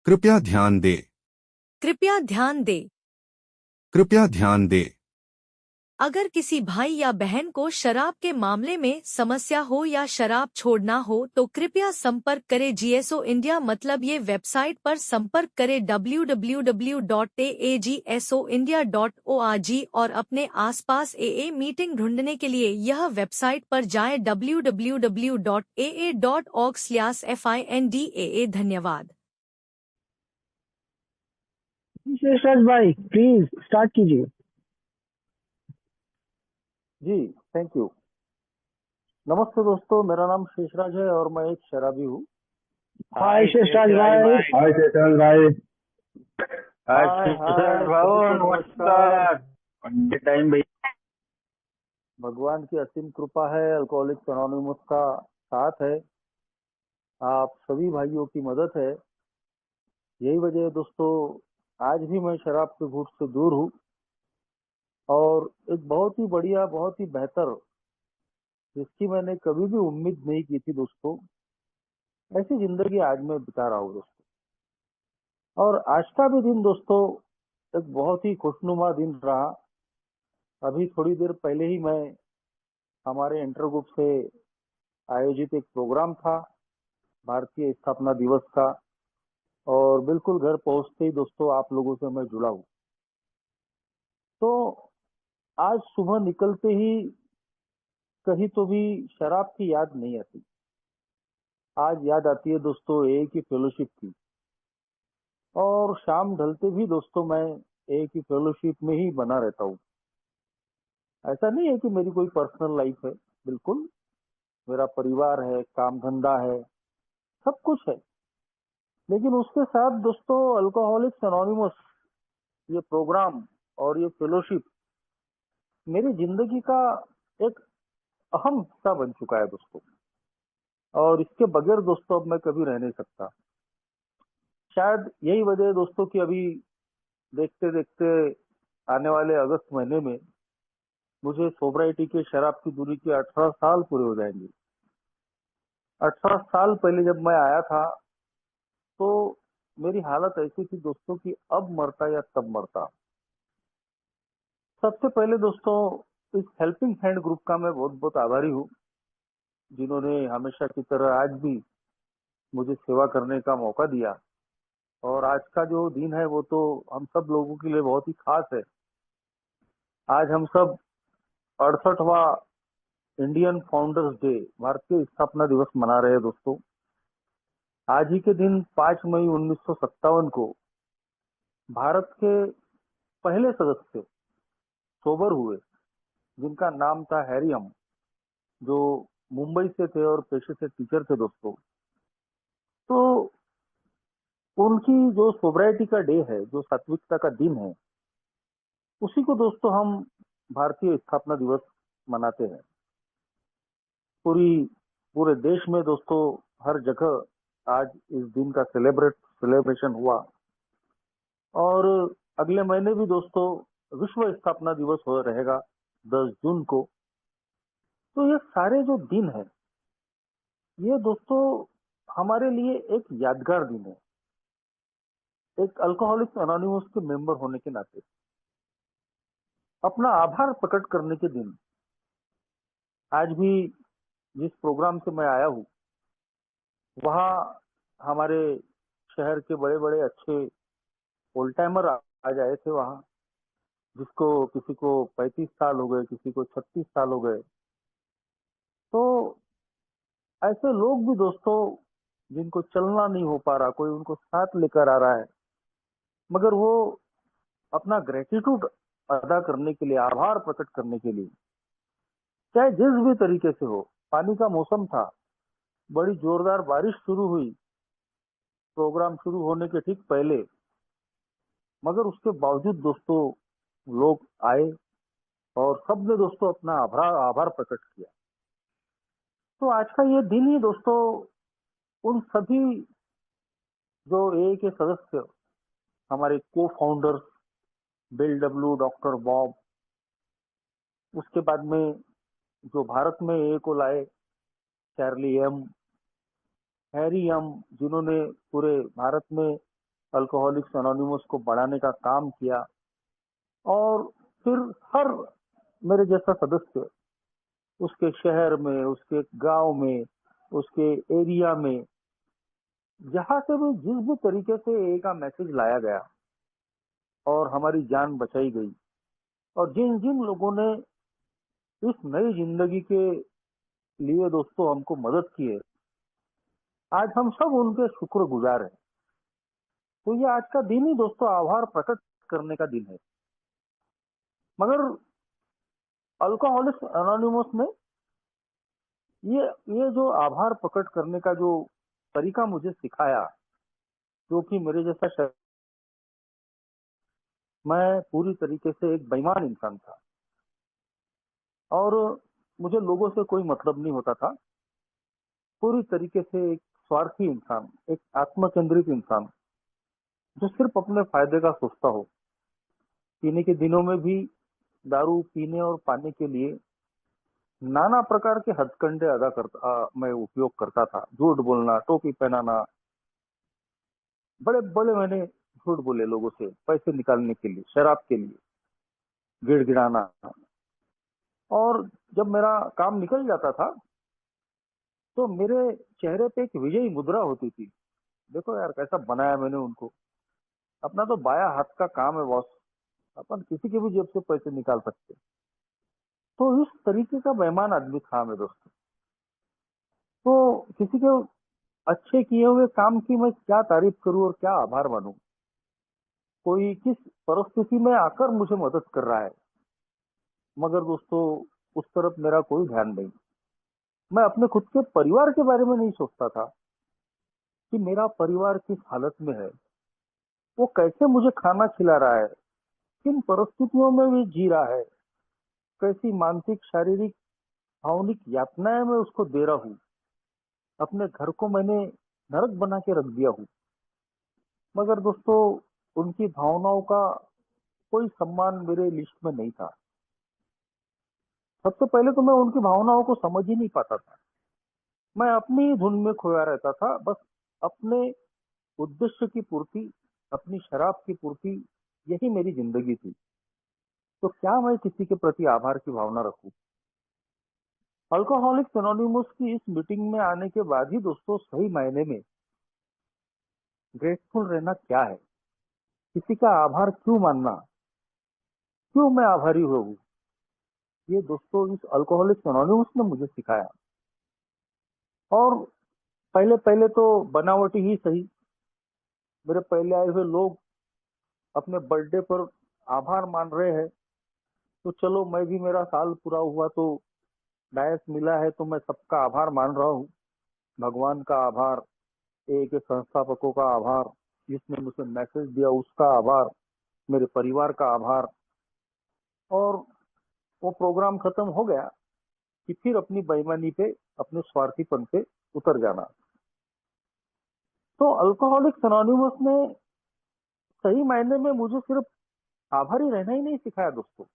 कृपया ध्यान दें। कृपया ध्यान दें। कृपया ध्यान दें। अगर किसी भाई या बहन को शराब के मामले में समस्या हो या शराब छोड़ना हो तो कृपया संपर्क करें जीएसओ इंडिया, मतलब ये वेबसाइट पर संपर्क करें www.agsoindia.org और अपने आसपास एए मीटिंग ढूंढने के लिए यह वेबसाइट पर जाएं www.aa.org/findaa। धन्यवाद। शेषराज भाई प्लीज स्टार्ट कीजिए। जी थैंक यू। नमस्ते दोस्तों, मेरा नाम शेषराज है और मैं एक शराबी हूँ। हाय शेषराज भाई। हाय चेतन भाई। हाय, शेषराज भाई सभी को नमस्कार। टाइम भाई। भगवान की असीम कृपा है, अल्कोहलिक्स एनोनिमस का साथ है, आप सभी भाइयों की मदद है। यही वजह है दोस्तों, आज भी मैं शराब के घूंट से दूर हूँ और एक बहुत ही बढ़िया, बहुत ही बेहतर, जिसकी मैंने कभी भी उम्मीद नहीं की थी दोस्तों, ऐसी जिंदगी आज मैं बिता रहा हूँ दोस्तों। और आज का भी दिन दोस्तों एक बहुत ही खुशनुमा दिन रहा। अभी थोड़ी देर पहले ही मैं हमारे इंटर ग्रुप से आयोजित एक प्रोग्राम था भारतीय स्थापना दिवस का, और बिल्कुल घर पहुंचते ही दोस्तों आप लोगों से मैं जुड़ा हूँ। तो आज सुबह निकलते ही कहीं तो भी शराब की याद नहीं आती। आज याद आती है दोस्तों एक ही फेलोशिप की, और शाम ढलते भी दोस्तों मैं एक ही फेलोशिप में ही बना रहता हूँ। ऐसा नहीं है कि मेरी कोई पर्सनल लाइफ है, बिल्कुल मेरा परिवार है, काम धंधा है, सब कुछ है, लेकिन उसके साथ दोस्तों अल्कोहलिक्स एनोनिमस ये प्रोग्राम और ये फेलोशिप मेरी जिंदगी का एक अहम हिस्सा बन चुका है दोस्तों, और इसके बगैर दोस्तों अब मैं कभी रह नहीं सकता। शायद यही वजह है दोस्तों कि अभी देखते देखते आने वाले अगस्त महीने में मुझे सोब्राइटी के शराब की दूरी के 18 साल पूरे हो जाएंगे। 18 साल पहले जब मैं आया था तो मेरी हालत ऐसी थी दोस्तों कि अब मरता या तब मरता। सबसे पहले दोस्तों इस हेल्पिंग हैंड ग्रुप का मैं बहुत बहुत आभारी हूँ, जिन्होंने हमेशा की तरह आज भी मुझे सेवा करने का मौका दिया। और आज का जो दिन है वो तो हम सब लोगों के लिए बहुत ही खास है। आज हम सब 68वां इंडियन फाउंडर्स डे, भारतीय स्थापना दिवस मना रहे हैं दोस्तों। आज ही के दिन 5 मई 1957 को भारत के पहले सदस्य सोबर हुए, जिनका नाम था हैरियम, जो मुंबई से थे और पेशे से टीचर थे दोस्तों। तो उनकी जो सोब्राइटी का डे है, जो सात्विकता का दिन है, उसी को दोस्तों हम भारतीय स्थापना दिवस मनाते हैं। पूरे देश में दोस्तों हर जगह आज इस दिन का सेलिब्रेशन हुआ। और अगले महीने भी दोस्तों विश्व स्थापना दिवस हो रहेगा 10 जून को। तो ये सारे जो दिन है, ये दोस्तों हमारे लिए एक यादगार दिन है, एक अल्कोहलिक्स एनोनिमस के मेंबर होने के नाते अपना आभार प्रकट करने के दिन। आज भी जिस प्रोग्राम से मैं आया हूँ, वहाँ हमारे शहर के बड़े बड़े अच्छे ओल्ड टाइमर आज आए थे वहाँ, जिसको किसी को 35 साल हो गए, किसी को 36 साल हो गए। तो ऐसे लोग भी दोस्तों जिनको चलना नहीं हो पा रहा, कोई उनको साथ लेकर आ रहा है, मगर वो अपना ग्रेटिट्यूड अदा करने के लिए, आभार प्रकट करने के लिए, चाहे जिस भी तरीके से हो। पानी का मौसम था, बड़ी जोरदार बारिश शुरू हुई प्रोग्राम शुरू होने के ठीक पहले, मगर उसके बावजूद दोस्तों लोग आए और सबने दोस्तों अपना आभार आभार प्रकट किया। तो आज का ये दिन ही दोस्तों उन सभी जो ए के सदस्य, हमारे को founders bill W, doctor Bob, उसके बाद में जो भारत में ए को लाए चार्ली एम, हैरी एम, जिन्होंने पूरे भारत में अल्कोहलिक्स एनोनिमस को बढ़ाने का काम किया। और फिर हर मेरे जैसा सदस्य उसके शहर में, उसके गांव में, उसके एरिया में, जहां से भी जिस भी तरीके से ए का मैसेज लाया गया और हमारी जान बचाई गई, और जिन जिन लोगों ने इस नई जिंदगी के लिए दोस्तों हमको मदद की है, आज हम सब उनके शुक्रगुजार हैं। तो ये आज का दिन ही दोस्तों आभार प्रकट करने का दिन है। मगर अल्कोहलिक्स एनोनिमस ने ये जो आभार प्रकट करने का जो तरीका मुझे सिखाया, जो कि मेरे जैसा मैं पूरी तरीके से एक बेईमान इंसान था और मुझे लोगों से कोई मतलब नहीं होता था। पूरी तरीके से एक स्वार्थी इंसान, एक आत्मकेंद्रित इंसान जो सिर्फ अपने फायदे का सोचता हो। पीने के दिनों में भी दारू पीने और पाने के लिए नाना प्रकार के हथकंडे मैं उपयोग करता था। झूठ बोलना, टोपी पहनाना, बड़े बड़े मैंने झूठ बोले लोगों से पैसे निकालने के लिए, शराब के लिए, गिड़गिड़ाना। और जब मेरा काम निकल जाता था तो मेरे चेहरे पे एक विजयी मुद्रा होती थी। देखो यार कैसा बनाया मैंने उनको, अपना तो बाया हाथ का काम है बॉस, अपन किसी के भी जेब से पैसे निकाल सकते। तो इस तरीके का बेईमान आदमी था मेरे दोस्त। तो किसी के अच्छे किए हुए काम की मैं क्या तारीफ करूं और क्या आभार मानूं। कोई किस परिस्थिति में आकर मुझे मदद कर रहा है, मगर दोस्तों उस तरफ मेरा कोई ध्यान नहीं। मैं अपने खुद के परिवार के बारे में नहीं सोचता था कि मेरा परिवार किस हालत में है, वो कैसे मुझे खाना खिला रहा है, किन परिस्थितियों में भी जी रहा है, कैसी मानसिक, शारीरिक, भावनिक यातनाएं मैं उसको दे रहा हूँ। अपने घर को मैंने नरक बना के रख दिया हूँ। मगर दोस्तों उनकी भावनाओं का कोई सम्मान मेरे लिस्ट में नहीं था। सबसे पहले तो मैं उनकी भावनाओं को समझ ही नहीं पाता था। मैं अपनी ही धुन में खोया रहता था, बस अपने उद्देश्य की पूर्ति, अपनी शराब की पूर्ति, यही मेरी जिंदगी थी। तो क्या मैं किसी के प्रति आभार की भावना रखूं? अल्कोहलिक्स एनोनिमस की इस मीटिंग में आने के बाद ही दोस्तों सही मायने में ग्रेटफुल रहना क्या है, किसी का आभार क्यों मानना, क्यों मैं आभारी हूँ, ये दोस्तों इस अल्कोहलिक्स एनोनिमस ने मुझे सिखाया। और पहले पहले तो बनावटी ही सही, मेरे पहले आए हुए लोग अपने बर्थडे पर आभार मान रहे हैं, तो चलो मैं भी, मेरा साल पूरा हुआ तो डायस मिला है तो मैं सबका आभार मान रहा हूँ। भगवान का आभार, ए के संस्थापकों का आभार, जिसने मुझे मैसेज दिया उसका आभार, मेरे परिवार का आभार। और वो प्रोग्राम खत्म हो गया कि फिर अपनी बेईमानी पे, अपने स्वार्थीपन पे उतर जाना। तो अल्कोहलिक्स एनोनिमस ने सही मायने में मुझे सिर्फ आभारी रहना ही नहीं सिखाया दोस्तों।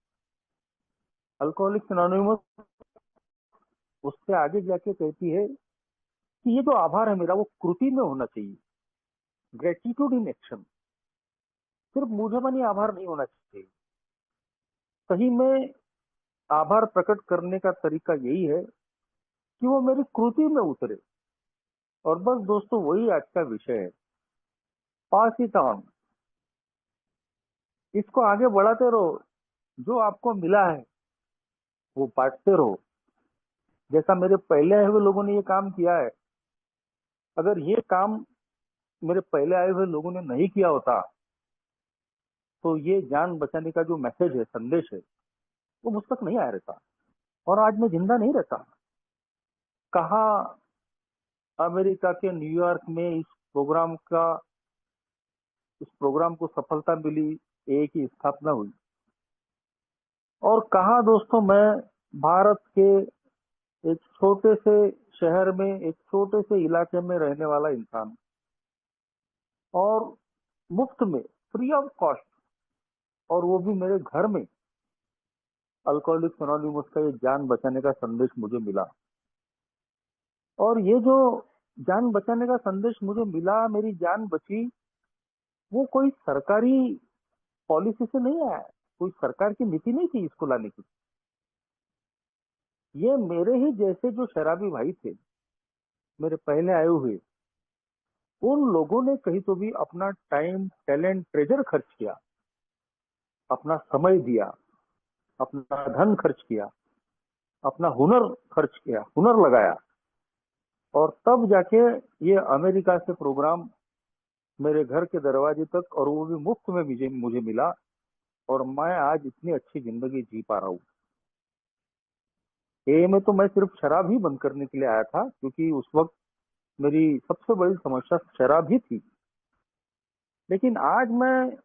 अल्कोहलिक्स एनोनिमस उससे आगे जाके कहती है कि ये जो आभार है मेरा, वो कृति में होना चाहिए। ग्रेटिट्यूड इन एक्शन, सिर्फ मुझे बनी आभार नहीं होना चाहिए। सही में आभार प्रकट करने का तरीका यही है कि वो मेरी कृति में उतरे। और बस दोस्तों वही आज का विषय है। पास इट ऑन, इसको आगे बढ़ाते रहो। जो आपको मिला है वो बांटते रहो। जैसा मेरे पहले आए हुए लोगों ने ये काम किया है, अगर ये काम मेरे पहले आए हुए लोगों ने नहीं किया होता तो ये जान बचाने का जो मैसेज है, संदेश है, वो मुझ तक नहीं आया रहता और आज मैं जिंदा नहीं रहता। कहा अमेरिका के न्यूयॉर्क में इस प्रोग्राम को सफलता मिली, एक ही स्थापना हुई। और कहा दोस्तों मैं भारत के एक छोटे से शहर में, एक छोटे से इलाके में रहने वाला इंसान, और मुफ्त में, फ्री ऑफ कॉस्ट, और वो भी मेरे घर में अल्कोहलिक्स एनोनिमस का ये जान बचाने का संदेश मुझे मिला। और ये जो जान बचाने का संदेश मुझे मिला, मेरी जान बची, वो कोई सरकारी पॉलिसी से नहीं आया, कोई सरकार की नीति नहीं थी इसको लाने की। ये मेरे ही जैसे जो शराबी भाई थे, मेरे पहले आए हुए, उन लोगों ने कहीं तो भी अपना टाइम, टैलेंट, ट्रेजर खर्च किया, अपना समय दिया, अपना धन खर्च किया, अपना हुनर खर्च किया, हुनर लगाया, और तब जाके ये अमेरिका से प्रोग्राम मेरे घर के दरवाजे तक, और वो भी मुफ्त में मुझे मुझे मिला, और मैं आज इतनी अच्छी जिंदगी जी पा रहा हूँ। ये में तो मैं सिर्फ शराब ही बंद करने के लिए आया था, क्योंकि उस वक्त मेरी सबसे बड़ी समस्या शराब ही थी। लेकिन आज मैं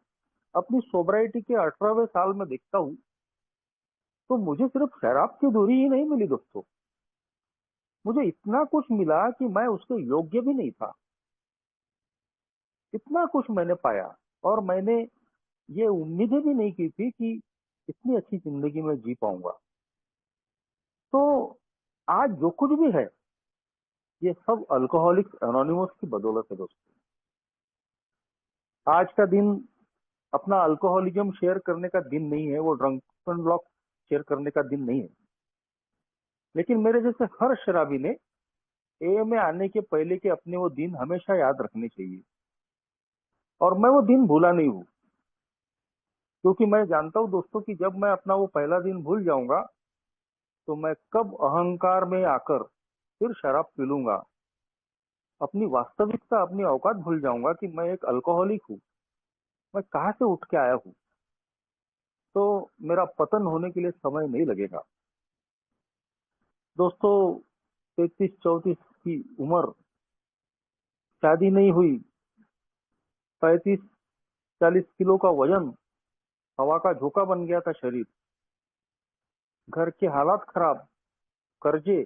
अपनी सोबराइटी के 18वें साल में देखता हूँ, तो मुझे सिर्फ शराब की दूरी ही नहीं मिली दोस्तों, मुझे इतना कुछ मिला कि मैं उसके योग्य भी नहीं था। इतना कुछ मैंने पाया, और मैंने ये उम्मीदें भी नहीं की थी कि इतनी अच्छी जिंदगी में जी पाऊंगा। तो आज जो कुछ भी है, ये सब अल्कोहलिक्स एनोनिमस की बदौलत है दोस्तों। आज का दिन अपना अल्कोहलिज्म शेयर करने का दिन नहीं है, वो ड्रंकन ब्लॉक शेयर करने का दिन नहीं है। लेकिन मेरे जैसे हर शराबी ने ए में आने के पहले के अपने वो दिन हमेशा याद रखने चाहिए, और मैं वो दिन भूला नहीं हूँ, क्योंकि मैं जानता हूँ दोस्तों कि जब मैं अपना वो पहला दिन भूल जाऊंगा, तो मैं कब अहंकार में आकर फिर शराब पी लूंगा, अपनी वास्तविकता, अपनी औकात भूल जाऊंगा कि मैं एक अल्कोहलिक हूँ, मैं कहाँ से उठ के आया हूँ। तो मेरा पतन होने के लिए समय नहीं लगेगा दोस्तों। 33-34 की उम्र, शादी नहीं हुई, 35-40 किलो का वजन, हवा का झोंका बन गया था शरीर, घर के हालात खराब, कर्जे,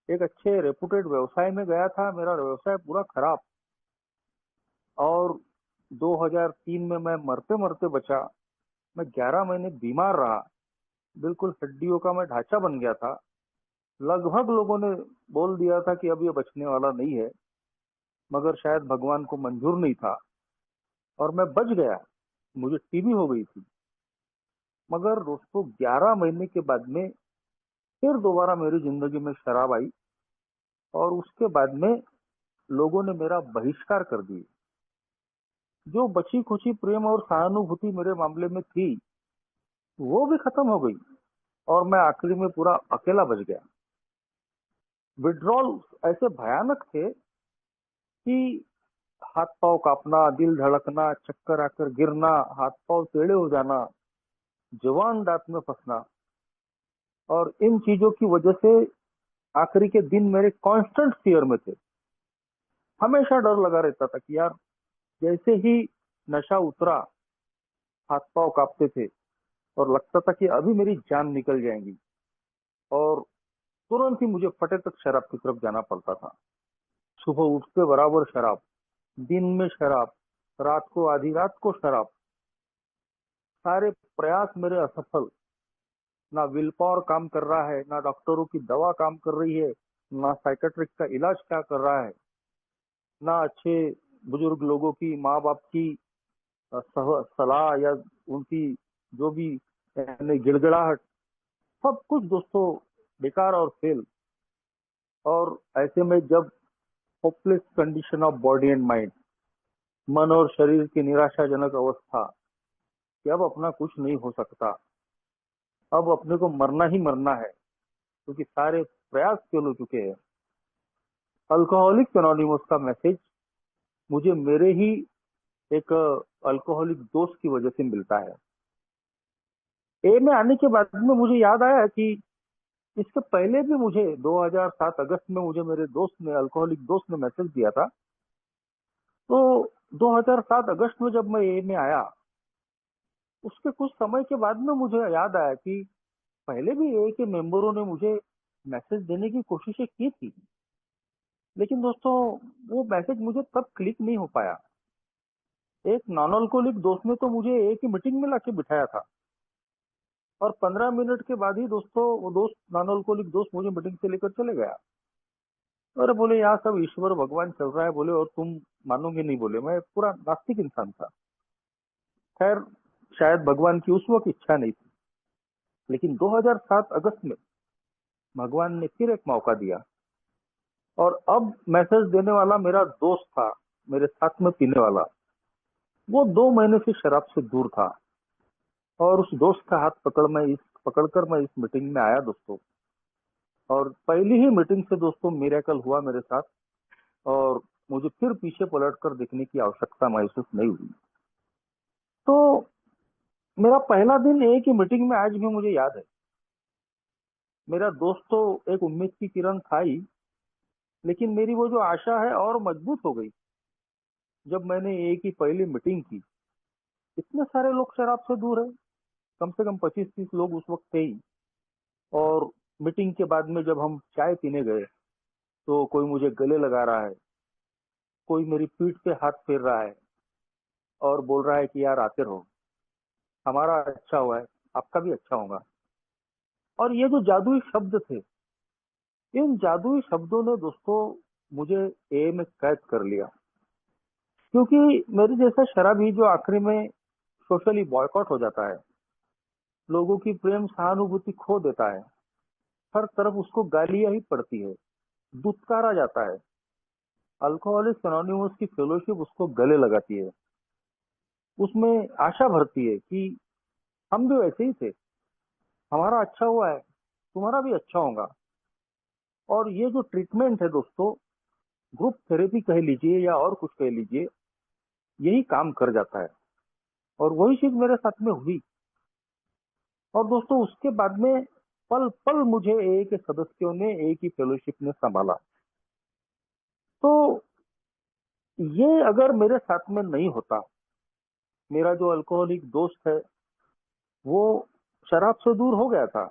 एक अच्छे रेपुटेड व्यवसाय में गया था, मेरा व्यवसाय पूरा खराब, और 2003 में मैं मरते मरते बचा। मैं 11 महीने बीमार रहा, बिल्कुल हड्डियों का मैं ढांचा बन गया था। लगभग लोगों ने बोल दिया था कि अब ये बचने वाला नहीं है, मगर शायद भगवान को मंजूर नहीं था, और मैं बच गया। मुझे टीबी हो गई थी। मगर दोस्तों 11 महीने के बाद में फिर दोबारा मेरी जिंदगी में शराब आई, और उसके बाद में लोगों ने मेरा बहिष्कार कर दिया। जो बची खुची प्रेम और सहानुभूति मेरे मामले में थी, वो भी खत्म हो गई, और मैं आखिरी में पूरा अकेला बच गया। विड्रॉल ऐसे भयानक थे कि हाथ पांव कांपना, दिल धड़कना, चक्कर आकर गिरना, हाथ पांव टेढ़े हो जाना, जवान दांत में फंसना, और इन चीजों की वजह से आखिरी के दिन मेरे कांस्टेंट फियर में थे। हमेशा डर लगा रहता था कि यार जैसे ही नशा उतरा, हाथ पांव कांपते थे, और लगता था कि अभी मेरी जान निकल जाएगी, और तुरंत ही मुझे फटे तक शराब की तरफ जाना पड़ता था। सुबह उठते बराबर शराब, दिन में शराब, रात को आधी रात को शराब। सारे प्रयास मेरे असफल, ना विल पावर काम कर रहा है, ना डॉक्टरों की दवा काम कर रही है, ना साइकेट्रिक का इलाज क्या कर रहा है, ना अच्छे बुजुर्ग लोगों की, माँ बाप की सलाह, या उनकी जो भी यानी गिड़गिड़ाहट, सब कुछ दोस्तों बेकार और फेल। और ऐसे में जब hopeless condition of body and mind, मन और शरीर की निराशाजनक अवस्था कि अब अपना कुछ नहीं हो सकता, अब अपने को मरना ही मरना है, क्योंकि सारे प्रयास फेल हो चुके हैं। अल्कोहलिक एनोनिमस का मैसेज मुझे मेरे ही एक अल्कोहलिक दोस्त की वजह से मिलता है। ए में आने के बाद में मुझे याद आया कि इसके पहले भी मुझे 2007 अगस्त में मुझे मेरे दोस्त ने, अल्कोहलिक दोस्त ने मैसेज दिया था। तो 2007 अगस्त में जब मैं ए में आया, उसके कुछ समय के बाद में मुझे याद आया कि पहले भी ए के मेंबरों ने मुझे मैसेज देने की कोशिशें की थी, लेकिन दोस्तों वो मैसेज मुझे तब क्लिक नहीं हो पाया। एक नॉन अल्कोहलिक दोस्त ने तो मुझे ए की मीटिंग में लाके बिठाया था, और 15 मिनट के बाद ही दोस्तों वो दोस्त, नॉन अल्कोहलिक दोस्त, मुझे मीटिंग से लेकर चले गया। अरे बोले यहाँ सब ईश्वर भगवान चल रहा है बोले, और तुम मानोगे नहीं बोले, मैं पूरा नास्तिक इंसान था। खैर, शायद भगवान की उस वक्त इच्छा नहीं थी, लेकिन 2007 अगस्त में भगवान ने फिर एक मौका दिया। और अब मैसेज देने वाला मेरा दोस्त था, मेरे साथ में पीने वाला, वो 2 महीने से शराब से दूर था। और उस दोस्त का हाथ पकड़कर मैं इस मीटिंग में आया दोस्तों। और पहली ही मीटिंग से दोस्तों मिरेकल हुआ मेरे साथ, और मुझे फिर पीछे पलटकर देखने की आवश्यकता महसूस नहीं हुई। तो मेरा पहला दिन एक ही मीटिंग में आज भी मुझे याद है। मेरा दोस्त तो एक उम्मीद की किरण था ही, लेकिन मेरी वो जो आशा है और मजबूत हो गई जब मैंने एक ही पहली मीटिंग की। इतने सारे लोग शराब से दूर है, कम से कम 25-30 लोग उस वक्त थे ही। और मीटिंग के बाद में जब हम चाय पीने गए तो कोई मुझे गले लगा रहा है, कोई मेरी पीठ पे हाथ फेर रहा है और बोल रहा है कि यार आते रहो, हमारा अच्छा हुआ है, आपका भी अच्छा होगा। और ये जो जादुई शब्द थे, इन जादुई शब्दों ने दोस्तों मुझे ए में कैद कर लिया। क्योंकि मेरे जैसा शराबी जो आखिरी में सोशली बॉयकॉट हो जाता है, लोगों की प्रेम सहानुभूति खो देता है, हर तरफ उसको गालियां ही पड़ती है, दुत्कारा जाता है, अल्कोहलिक्स एनोनिमस की फेलोशिप उसको गले लगाती है, उसमें आशा भरती है कि हम भी वैसे ही थे, हमारा अच्छा हुआ है, तुम्हारा भी अच्छा होगा। और ये जो ट्रीटमेंट है दोस्तों, ग्रुप थेरेपी कह लीजिए या और कुछ कह लीजिए, यही काम कर जाता है। और वही चीज मेरे साथ में हुई। और दोस्तों उसके बाद में पल पल मुझे एक सदस्यों ने, एक ही फेलोशिप ने संभाला। तो ये अगर मेरे साथ में नहीं होता, मेरा जो अल्कोहलिक दोस्त है वो शराब से दूर हो गया था,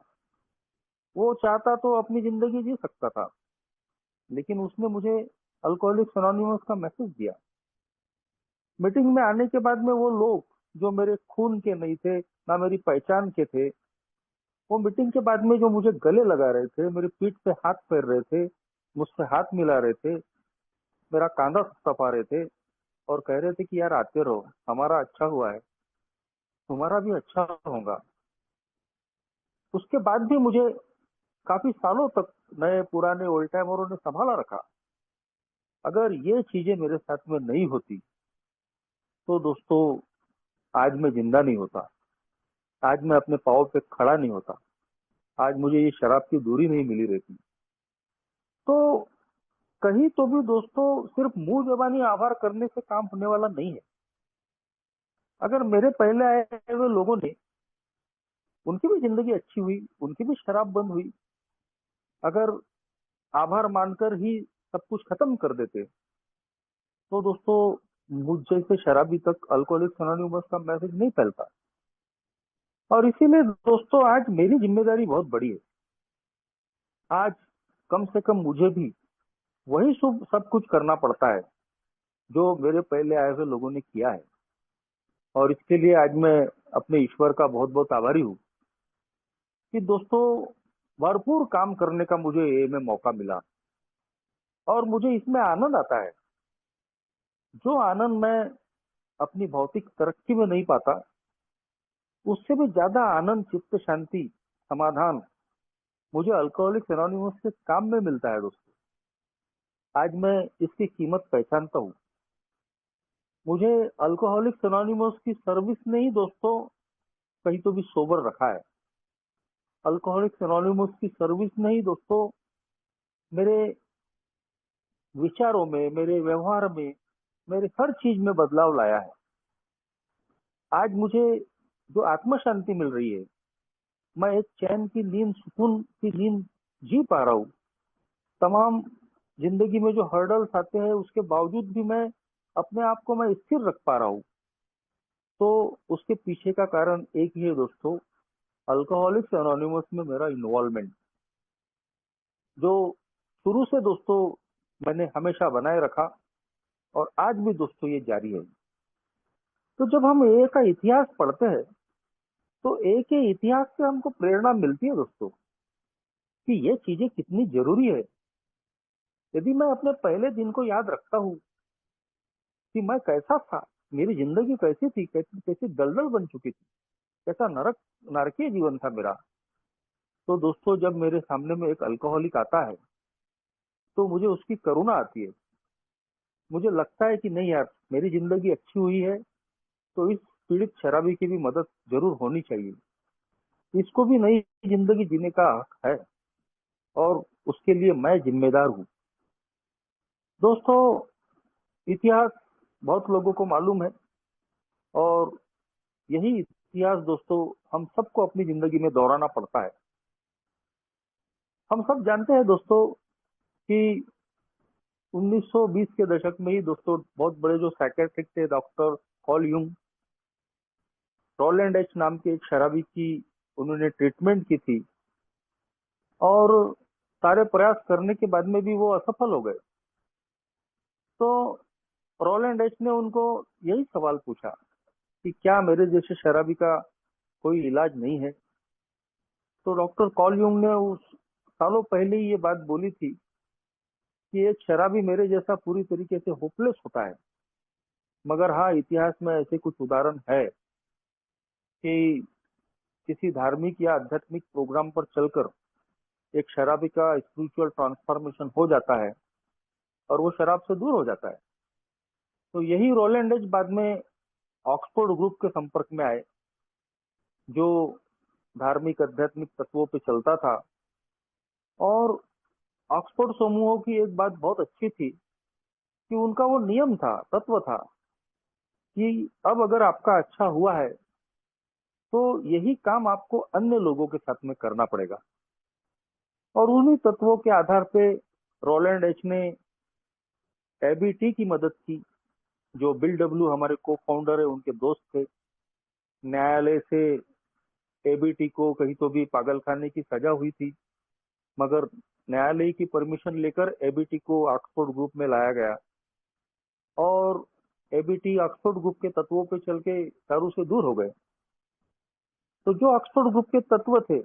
वो चाहता तो अपनी जिंदगी जी सकता था, लेकिन उसने मुझे अल्कोहलिक्स एनोनिमस का मैसेज दिया। मीटिंग में आने के बाद में वो लोग जो मेरे खून के नहीं थे, ना मेरी पहचान के थे, वो मीटिंग के बाद में जो मुझे गले लगा रहे थे, मेरी पीठ पे हाथ फेर रहे थे, मुझसे हाथ मिला रहे थे, मेरा कांधा थपथपा रहे थे और कह रहे थे कि यार आते रहो, हमारा अच्छा हुआ है, तुम्हारा भी अच्छा होगा। उसके बाद भी मुझे काफी सालों तक नए पुराने ओल्ड टाइमरों ने संभाला रखा। अगर ये चीजें मेरे साथ में नहीं होती तो दोस्तों आज मैं जिंदा नहीं होता, आज मैं अपने पाँव पे खड़ा नहीं होता, आज मुझे ये शराब की दूरी नहीं मिली रहती। तो कहीं तो भी दोस्तों सिर्फ मुंह जबानी आभार करने से काम होने वाला नहीं है। अगर मेरे पहले आए हुए लोगों ने, उनकी भी जिंदगी अच्छी हुई, उनकी भी शराब बंद हुई, अगर आभार मानकर ही सब कुछ खत्म कर देते तो दोस्तों मुझ जैसे शराबी तक अल्कोहलिक्स एनोनिमस का मैसेज नहीं फैलता। और इसीलिए दोस्तों आज मेरी जिम्मेदारी बहुत बड़ी है। आज कम से कम मुझे भी वही सब कुछ करना पड़ता है जो मेरे पहले आए हुए लोगों ने किया है। और इसके लिए आज मैं अपने ईश्वर का बहुत बहुत आभारी हूँ कि दोस्तों भरपूर काम करने का मुझे ये में मौका मिला। और मुझे इसमें आनंद आता है, जो आनंद मैं अपनी भौतिक तरक्की में नहीं पाता, उससे भी ज्यादा आनंद, चित्त शांति, समाधान मुझे अल्कोहलिक्स एनोनिमस के काम में मिलता है दोस्तों। आज मैं इसकी कीमत पहचानता हूँ। मुझे अल्कोहलिक्स एनोनिमस की सर्विस ने ही दोस्तों कहीं तो भी सोबर रखा है। अल्कोहलिक्स एनोनिमस की सर्विस ने ही दोस्तों मेरे विचारों में, मेरे व्यवहार में, मेरे हर चीज में बदलाव लाया है। आज मुझे जो आत्म शांति मिल रही है, मैं एक चैन की नींद, सुकून की नींद जी पा रहा हूँ। तमाम जिंदगी में जो हर्डल्स आते हैं उसके बावजूद भी मैं अपने आप को मैं स्थिर रख पा रहा हूँ। तो उसके पीछे का कारण एक ही है दोस्तों, अल्कोहलिक्स एनोनिमस में मेरा इन्वॉल्वमेंट, जो शुरू से दोस्तों मैंने हमेशा बनाए रखा और आज भी दोस्तों ये जारी है। तो जब हम ए का इतिहास पढ़ते हैं तो ए के इतिहास से हमको प्रेरणा मिलती है दोस्तों कि ये चीजें कितनी जरूरी है। यदि मैं अपने पहले दिन को याद रखता हूँ कि मैं कैसा था, मेरी जिंदगी कैसी थी, कैसी कैसी दलदल बन चुकी थी, कैसा नरकीय जीवन था मेरा, तो दोस्तों जब मेरे सामने में एक अल्कोहलिक आता है तो मुझे उसकी करुणा आती है। मुझे लगता है कि नहीं यार, मेरी जिंदगी अच्छी हुई है तो इस पीड़ित शराबी की भी मदद जरूर होनी चाहिए। इसको भी नई जिंदगी जीने का हक है और उसके लिए मैं जिम्मेदार हूँ। दोस्तों, इतिहास बहुत लोगों को मालूम है और यही इतिहास दोस्तों हम सबको अपनी जिंदगी में दोहराना पड़ता है। हम सब जानते हैं दोस्तों कि 1920 के दशक में ही दोस्तों बहुत बड़े जो साइकियाट्रिस्ट थे, doctor Carl Jung, Roland H नाम के एक शराबी की उन्होंने ट्रीटमेंट की थी और सारे प्रयास करने के बाद में भी वो असफल हो गए। तो रोलैंड एच ने उनको यही सवाल पूछा कि क्या मेरे जैसे शराबी का कोई इलाज नहीं है। तो डॉक्टर कॉल यूंग ने उस सालों पहले ही ये बात बोली थी कि एक शराबी मेरे जैसा पूरी तरीके से होपलेस होता है, मगर हाँ, इतिहास में ऐसे कुछ उदाहरण है कि किसी धार्मिक या आध्यात्मिक प्रोग्राम पर चलकर एक शराबी का स्पिरिचुअल ट्रांसफॉर्मेशन हो जाता है और वो शराब से दूर हो जाता है। तो यही रोलैंड एच बाद में ऑक्सफोर्ड ग्रुप के संपर्क में आए, जो धार्मिक आध्यात्मिक तत्वों पे चलता था। और ऑक्सफोर्ड समूहों की एक बात बहुत अच्छी थी कि उनका वो नियम था, तत्व था कि अब अगर आपका अच्छा हुआ है तो यही काम आपको अन्य लोगों के साथ में करना पड़ेगा। और उन्हीं तत्वों के आधार पे रोलैंड एच ने एबीटी की मदद की, जो बिल डब्ल्यू हमारे को फाउंडर है, उनके दोस्त थे। न्यायालय से एबीटी को कहीं तो भी पागल खाने की सजा हुई थी, मगर न्यायालय की परमिशन लेकर एबीटी को ऑक्सफोर्ड ग्रुप में लाया गया और एबीटी ऑक्सफोर्ड ग्रुप के तत्वों पे चल के दारू से दूर हो गए। तो जो ऑक्सफोर्ड ग्रुप के तत्व थे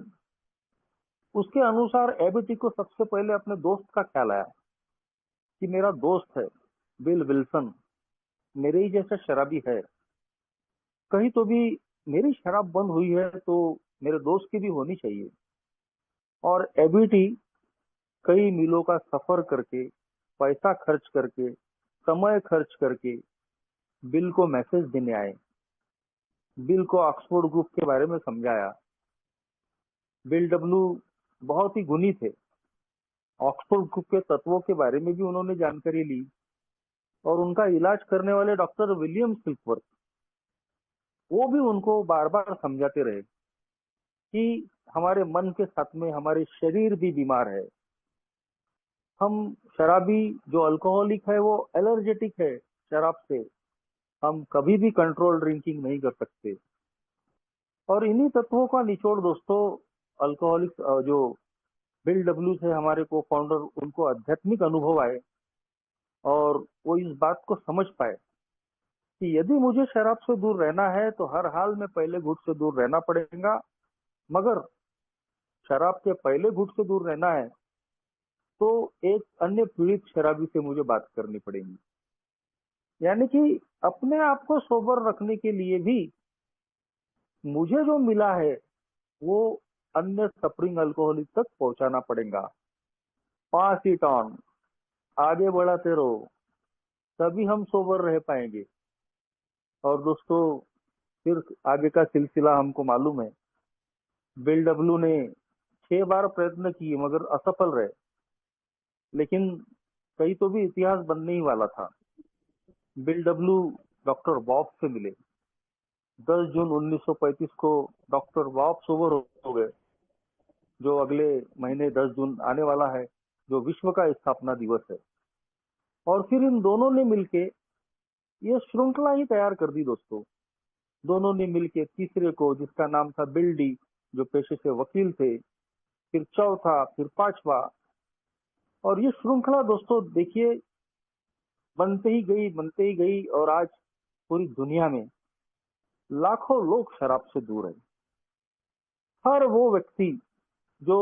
उसके अनुसार एबीटी को सबसे पहले अपने दोस्त का ख्याल आया कि मेरा दोस्त है बिल विल्सन, मेरे ही जैसा शराबी है, कहीं तो भी मेरी शराब बंद हुई है तो मेरे दोस्त की भी होनी चाहिए। और एबीटी कई मीलों का सफर करके, पैसा खर्च करके, समय खर्च करके बिल को मैसेज देने आए, बिल को ऑक्सफोर्ड ग्रुप के बारे में समझाया। बिल डब्ल्यू बहुत ही गुणी थे, ऑक्सफोर्ड ग्रुप के तत्वों के बारे में भी उन्होंने जानकारी ली और उनका इलाज करने वाले डॉक्टर विलियम सिल्कवर्थ, वो भी उनको बार बार समझाते रहे कि हमारे मन के साथ में हमारे शरीर भी बीमार है। हम शराबी जो अल्कोहलिक है वो एलर्जेटिक है शराब से, हम कभी भी कंट्रोल ड्रिंकिंग नहीं कर सकते। और इन्हीं तत्वों का निचोड़ दोस्तों अल्कोहलिक जो बिल डब्ल्यू थे हमारे को फाउंडर, उनको आध्यात्मिक अनुभव आए और वो इस बात को समझ पाए कि यदि मुझे शराब से दूर रहना है तो हर हाल में पहले घुट से दूर रहना पड़ेगा, मगर शराब के पहले घुट से दूर रहना है तो एक अन्य पीड़ित शराबी से मुझे बात करनी पड़ेगी। यानी कि अपने आप को सोबर रखने के लिए भी मुझे जो मिला है वो अन्य सफरिंग अल्कोहलिक तक पहुंचाना पड़ेगा। पास इट ऑन, आगे बढ़ाते रहो, तभी हम सोबर रह पाएंगे। और दोस्तों फिर आगे का सिलसिला हमको मालूम है। बिल डब्ल्यू ने 6 बार प्रयत्न किए मगर असफल रहे, लेकिन कहीं तो भी इतिहास बनने ही वाला था। बिल डब्ल्यू डॉक्टर बॉब से मिले। 10 जून 1935 को डॉक्टर बॉब सोबर हो गए, जो अगले महीने 10 जून आने वाला है, जो विश्व का स्थापना दिवस है। और फिर इन दोनों ने मिलके ये श्रृंखला ही तैयार कर दी दोस्तों। दोनों ने मिलके तीसरे को, जिसका नाम था बिल डी, जो पेशे से वकील थे, फिर चौथा, फिर पांचवा, और ये श्रृंखला दोस्तों देखिए बनते ही गई और आज पूरी दुनिया में लाखों लोग शराब से दूर है। हर वो व्यक्ति जो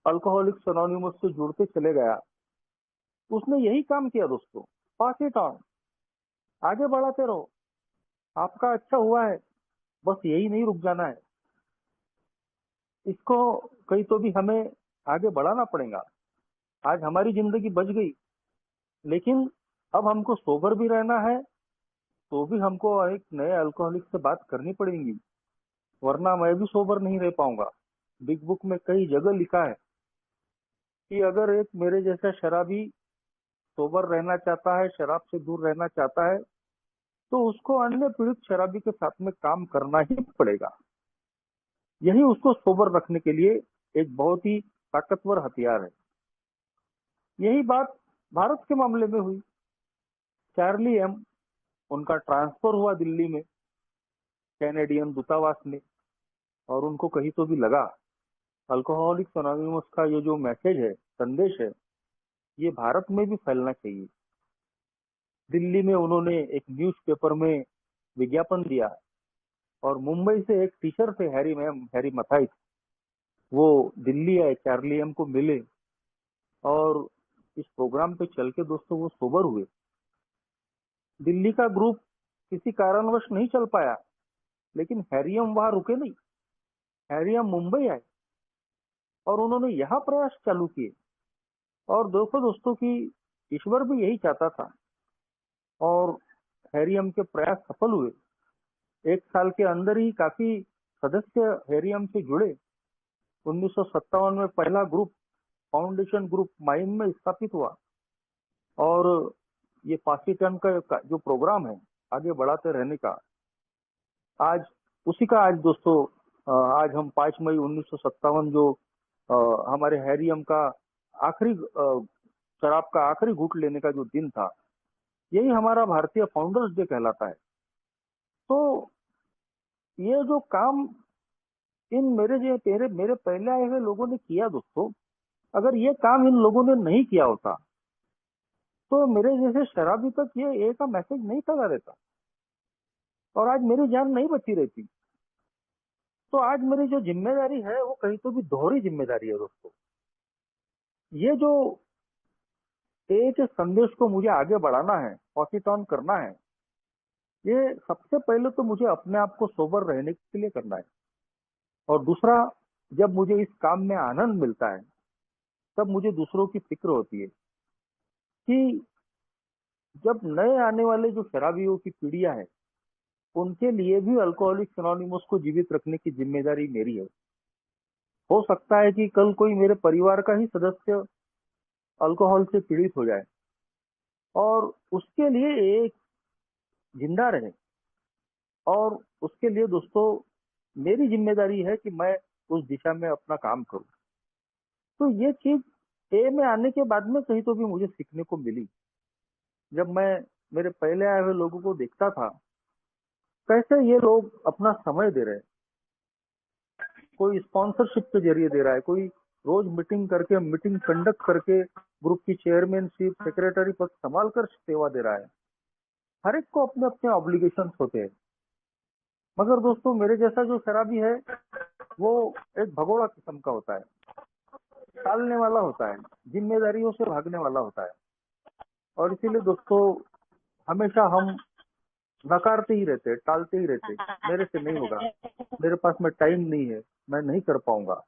अल्कोहलिक्स एनोनिमस से जुड़ते चले गया, उसने यही काम किया दोस्तों, पास इट ऑन, आगे बढ़ाते रहो, आपका अच्छा हुआ है, बस यही नहीं रुक जाना है, इसको कहीं तो भी हमें आगे बढ़ाना पड़ेगा। आज हमारी जिंदगी बच गई, लेकिन अब हमको सोबर भी रहना है, तो भी हमको एक नए अल्कोहलिक से बात करनी पड़ेगी, वरना मैं भी सोबर नहीं रह पाऊंगा। बिग बुक में कई जगह लिखा है कि अगर एक मेरे जैसा शराबी सोबर रहना चाहता है, शराब से दूर रहना चाहता है, तो उसको अन्य पीड़ित शराबी के साथ में काम करना ही पड़ेगा। यही उसको सोबर रखने के लिए एक बहुत ही ताकतवर हथियार है। यही बात भारत के मामले में हुई। चार्ली एम, उनका ट्रांसफर हुआ दिल्ली में कैनेडियन दूतावास में, और उनको कहीं तो भी लगा अल्कोहलिक्स एनोनिमस का ये जो मैसेज है, संदेश है, ये भारत में भी फैलना चाहिए। दिल्ली में उन्होंने एक न्यूज़पेपर में विज्ञापन दिया, और मुंबई से एक टीचर थे, हैरी मथाई, वो दिल्ली आए, चार्ली एम को मिले, और इस प्रोग्राम पे चल के दोस्तों वो सोबर हुए। दिल्ली का ग्रुप किसी कारणवश नहीं चल पाया, लेकिन हैरियम वहां रुके नहीं, हैरियम मुंबई आए और उन्होंने यहाँ प्रयास चालू किए। और देखो दोस्तों कि ईश्वर भी यही चाहता था, और हैरियम के प्रयास सफल हुए। 1 साल के अंदर ही काफी सदस्य हैरियम से जुड़े। 1957 में पहला ग्रुप, फाउंडेशन ग्रुप माइम में स्थापित हुआ, और ये पासीटन का जो प्रोग्राम है आगे बढ़ाते रहने का, आज उसी का आज दोस्तों आज हम 5 मई 1957 जो हमारे हैरियम का आखिरी शराब का आखिरी घूंट लेने का जो दिन था, यही हमारा भारतीय फाउंडर्स डे कहलाता है। तो ये जो काम इन मेरे पहले आए हुए लोगों ने किया दोस्तों, अगर ये काम इन लोगों ने नहीं किया होता तो मेरे जैसे शराबी तक ये का मैसेज नहीं चला रहता, और आज मेरी जान नहीं बची रहती। तो आज मेरी जो जिम्मेदारी है वो कहीं तो भी दोहरी जिम्मेदारी है दोस्तों। ये जो एक संदेश को मुझे आगे बढ़ाना है, पॉकेट ऑन करना है, ये सबसे पहले तो मुझे अपने आप को सोबर रहने के लिए करना है, और दूसरा, जब मुझे इस काम में आनंद मिलता है तब मुझे दूसरों की फिक्र होती है कि जब नए आने वाले जो शराबियों की पीढ़ियां हैं, उनके लिए भी अल्कोहलिक्स एनोनिमस को जीवित रखने की जिम्मेदारी मेरी है। हो सकता है कि कल कोई मेरे परिवार का ही सदस्य अल्कोहल से पीड़ित हो जाए, और उसके लिए एक जिंदा रहे, और उसके लिए दोस्तों मेरी जिम्मेदारी है कि मैं उस दिशा में अपना काम करूं। तो ये चीज ए में आने के बाद में कहीं तो भी मुझे सीखने को मिली। जब मैं मेरे पहले आए हुए लोगों को देखता था, कैसे ये लोग अपना समय दे रहे हैं, कोई स्पॉन्सरशिप के जरिए दे रहा है, कोई रोज मीटिंग कंडक्ट करके ग्रुप की चेयरमैनशिप, सेक्रेटरी पद संभाल कर सेवा दे रहा है। हर एक को अपने अपने ऑब्लिगेशंस होते हैं, मगर दोस्तों मेरे जैसा जो शराबी है वो एक भगोड़ा किस्म का होता है, टालने वाला होता है, जिम्मेदारियों से भागने वाला होता है, और इसीलिए दोस्तों हमेशा हम नकारते ही रहते, टालते ही रहते, मेरे से नहीं होगा, मेरे पास में टाइम नहीं है, मैं नहीं कर पाऊंगा।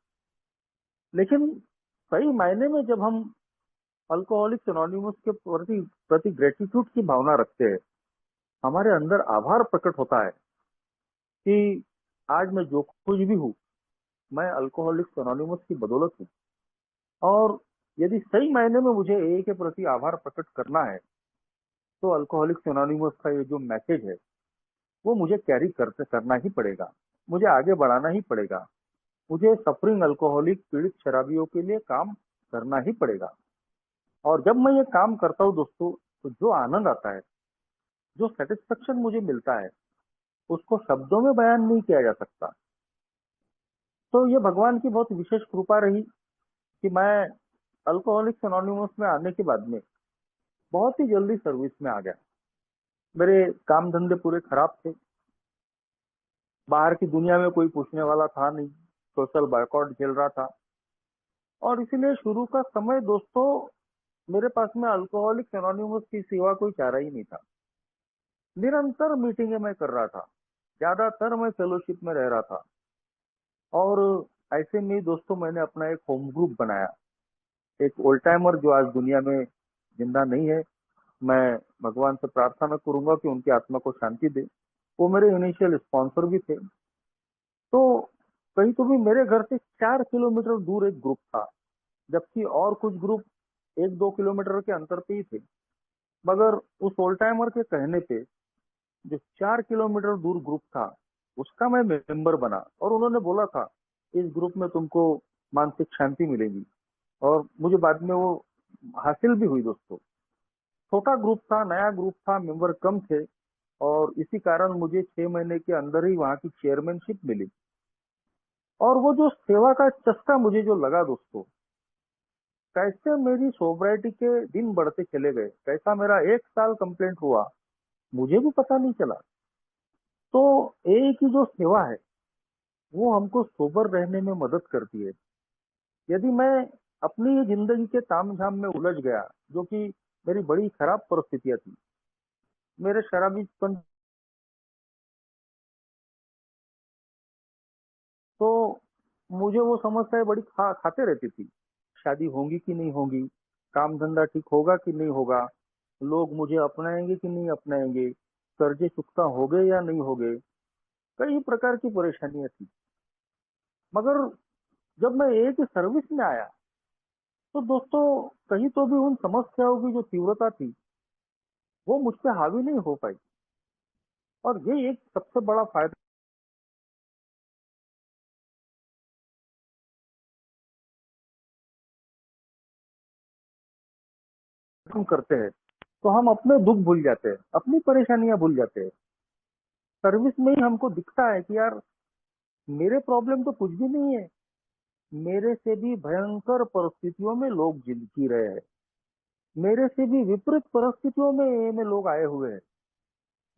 लेकिन सही मायने में जब हम अल्कोहलिक्स एनोनिमस के प्रति ग्रेटिट्यूड की भावना रखते हैं, हमारे अंदर आभार प्रकट होता है कि आज मैं जो कुछ भी हूँ, मैं अल्कोहलिक्स एनोनिमस की बदौलत हूँ। और यदि सही मायने में मुझे ए के प्रति आभार प्रकट करना है, तो अल्कोहलिक्स एनोनिमस का ये जो मैसेज है वो मुझे कैरी करना ही पड़ेगा, मुझे आगे बढ़ाना ही पड़ेगा, मुझे सफरिंग अल्कोहलिक पीड़ित शराबियों के लिए काम करना ही पड़ेगा। और जब मैं ये काम करता हूँ दोस्तों, तो जो आनंद आता है, जो सेटिस्फेक्शन मुझे मिलता है, उसको शब्दों में बयान नहीं किया जा सकता। तो ये भगवान की बहुत विशेष कृपा रही कि मैं अल्कोहलिक्स एनोनिमस में आने के बाद में बहुत ही जल्दी सर्विस में आ गया। मेरे काम धंधे पूरे खराब थे, बाहर की दुनिया में कोई पूछने वाला था नहीं, सोशल बायकॉट झेल रहा था, और इसीलिए शुरू का समय दोस्तों मेरे पास में अल्कोहलिक्स एनोनिमस की सिवा कोई चारा ही नहीं था। निरंतर मीटिंगें मैं कर रहा था, ज्यादातर मैं फेलोशिप में रह रहा था। और ऐसे में दोस्तों मैंने अपना एक होम ग्रुप बनाया। एक ओल्ड टाइमर जो आज दुनिया में जिंदा नहीं है, मैं भगवान से प्रार्थना करूंगा कि उनकी आत्मा को शांति दे, वो मेरे इनिशियल स्पॉन्सर भी थे। तो कहीं तो भी मेरे घर से 4 किलोमीटर दूर एक ग्रुप था, जबकि और कुछ ग्रुप 1-2 किलोमीटर के अंतर पे ही थे। मगर उस ओल्ड टाइमर के कहने पे जो 4 किलोमीटर दूर ग्रुप था, उसका मैं मेंबर बना। और उन्होंने बोला था इस ग्रुप में तुमको मानसिक शांति मिलेगी, और मुझे बाद में वो हासिल भी हुई दोस्तों। छोटा ग्रुप था, नया ग्रुप था, मेंबर कम थे, और इसी कारण मुझे 6 महीने के अंदर ही वहां की चेयरमैनशिप मिली। और वो जो सेवा का चस्का मुझे जो लगा दोस्तों, कैसे मेरी सोब्राइटी के दिन बढ़ते चले गए, कैसा मेरा 1 साल कंप्लीट हुआ, मुझे भी पता नहीं चला। तो एक की जो सेवा है वो हमको सोबर रहने में मदद करती है। यदि मैं अपनी ही जिंदगी के तामझाम में उलझ गया, जो कि मेरी बड़ी खराब परिस्थितियां थी, मेरे शराबीपन, तो मुझे वो समस्याएं बड़ी खाते रहती थी। शादी होगी कि नहीं होगी, काम धंधा ठीक होगा कि नहीं होगा, लोग मुझे अपनाएंगे कि नहीं अपनाएंगे, कर्जे चुकता हो गए या नहीं हो गए, कई प्रकार की परेशानियां थी। मगर जब मैं एक ही सर्विस में आया, तो दोस्तों कहीं तो भी उन समस्याओं की जो तीव्रता थी वो मुझ पे हावी नहीं हो पाई। और ये एक सबसे बड़ा फायदा हम करते हैं, तो हम अपने दुख भूल जाते हैं, अपनी परेशानियां भूल जाते हैं। सर्विस में ही हमको दिखता है कि यार मेरे प्रॉब्लम तो कुछ भी नहीं है, मेरे से भी भयंकर परिस्थितियों में लोग जी रहे हैं, मेरे से भी विपरीत परिस्थितियों में लोग आए हुए हैं।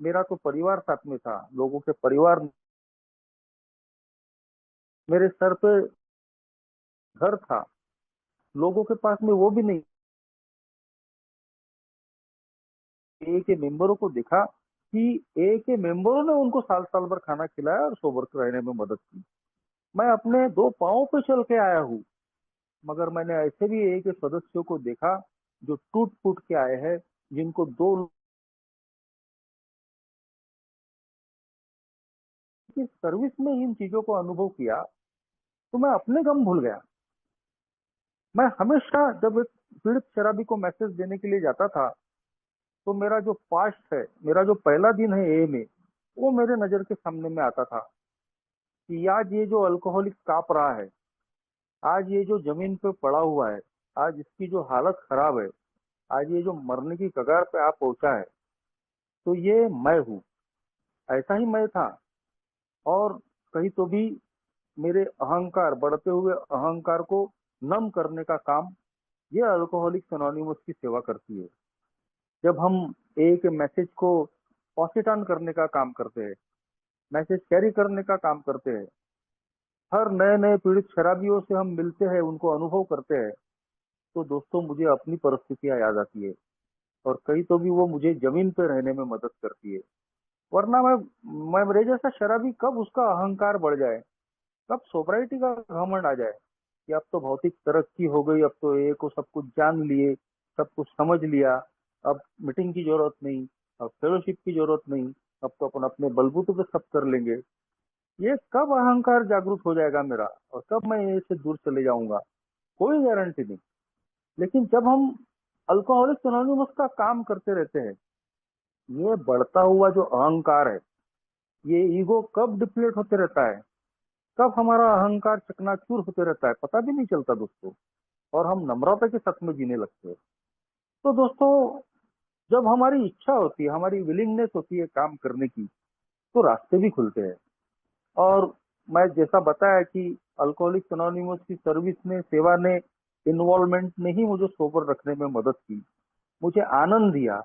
मेरा तो परिवार साथ में था, लोगों के परिवार, मेरे सर पे घर था, लोगों के पास में वो भी नहीं। ए के मेंबरों को देखा कि ए के मेंबरों ने उनको साल साल भर खाना खिलाया और सोबर रहने में मदद की। मैं अपने 2 पांवों पे चल के आया हूँ, मगर मैंने ऐसे भी ए के सदस्यों को देखा जो टूट फूट के आए हैं, जिनको दो की सर्विस में इन चीजों को अनुभव किया, तो मैं अपने गम भूल गया। मैं हमेशा जब एक पीड़ित शराबी को मैसेज देने के लिए जाता था, तो मेरा जो पास्ट है, मेरा जो पहला दिन है ए में, वो मेरे नजर के सामने में आता था कि आज ये जो अल्कोहलिक काप रहा है, आज ये जो जमीन पे पड़ा हुआ है, आज इसकी जो हालत खराब है, आज ये जो मरने की कगार पे आ पहुंचा है, तो ये मैं हूँ, ऐसा ही मैं था। और कहीं तो भी मेरे अहंकार, बढ़ते हुए अहंकार को नम करने का काम ये अल्कोहलिक्स एनोनिमस की सेवा करती है। जब हम एक मैसेज को पास ऑन करने का काम करते हैं, मैसेज कैरी करने का काम करते हैं, हर नए नए पीड़ित शराबियों से हम मिलते हैं, उनको अनुभव करते हैं, तो दोस्तों मुझे अपनी परिस्थितियां याद आती है। और कहीं तो भी वो मुझे जमीन पे रहने में मदद करती है। वरना मैं मेरे जैसा शराबी कब उसका अहंकार बढ़ जाए, कब सोब्राइटी का घमंड आ जाए कि अब तो भौतिक तरक्की हो गई, अब तो एक को सब कुछ जान लिए, सब कुछ समझ लिया, अब मीटिंग की जरूरत नहीं, अब फेलोशिप की जरूरत नहीं, अब तो अपन अपने बलबूते पे सब कर लेंगे। ये कब अहंकार जागरूक हो जाएगा मेरा, और कब मैं इससे दूर चले जाऊंगा, कोई गारंटी नहीं। लेकिन जब हम अल्कोहलिक्स एनोनिमस का काम करते रहते हैं, ये बढ़ता हुआ जो अहंकार है, ये ईगो कब डिप्लीट होते रहता है, कब हमारा अहंकार चकनाचूर होते रहता है, पता भी नहीं चलता दोस्तों, और हम नम्रता के साथ में जीने लगते हैं। तो दोस्तों जब हमारी इच्छा होती है, हमारी विलिंगनेस होती है काम करने की, तो रास्ते भी खुलते हैं। और मैं जैसा बताया कि अल्कोहलिक्स एनोनिमस की सर्विस ने, सेवा ने, इन्वॉल्वमेंट ने ही मुझे सोबर रखने में मदद की, मुझे आनंद दिया,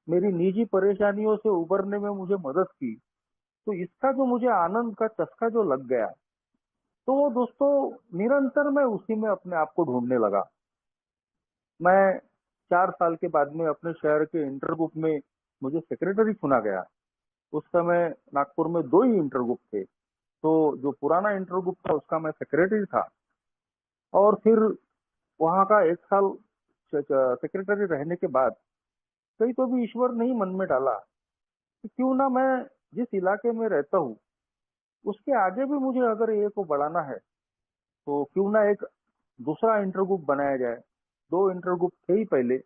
मेरी निजी परेशानियों से उबरने में मुझे मदद की। तो इसका जो मुझे आनंद का चस्का जो लग गया, तो वो दोस्तों निरंतर मैं उसी में अपने आप को ढूंढने लगा। मैं 4 साल के बाद में अपने शहर के इंटर ग्रुप में मुझे सेक्रेटरी चुना गया। उस समय नागपुर में 2 ही इंटर ग्रुप थे, तो जो पुराना इंटर ग्रुप था उसका मैं सेक्रेटरी था। और फिर वहाँ का 1 साल सेक्रेटरी रहने के बाद कहीं तो भी ईश्वर ने ही मन में डाला कि क्यों ना मैं जिस इलाके में रहता हूँ उसके आगे भी मुझे अगर ए को बढ़ाना है तो क्यों ना एक दूसरा इंटर ग्रुप बनाया जाए। 2 इंटर ग्रुप थे ही पहले,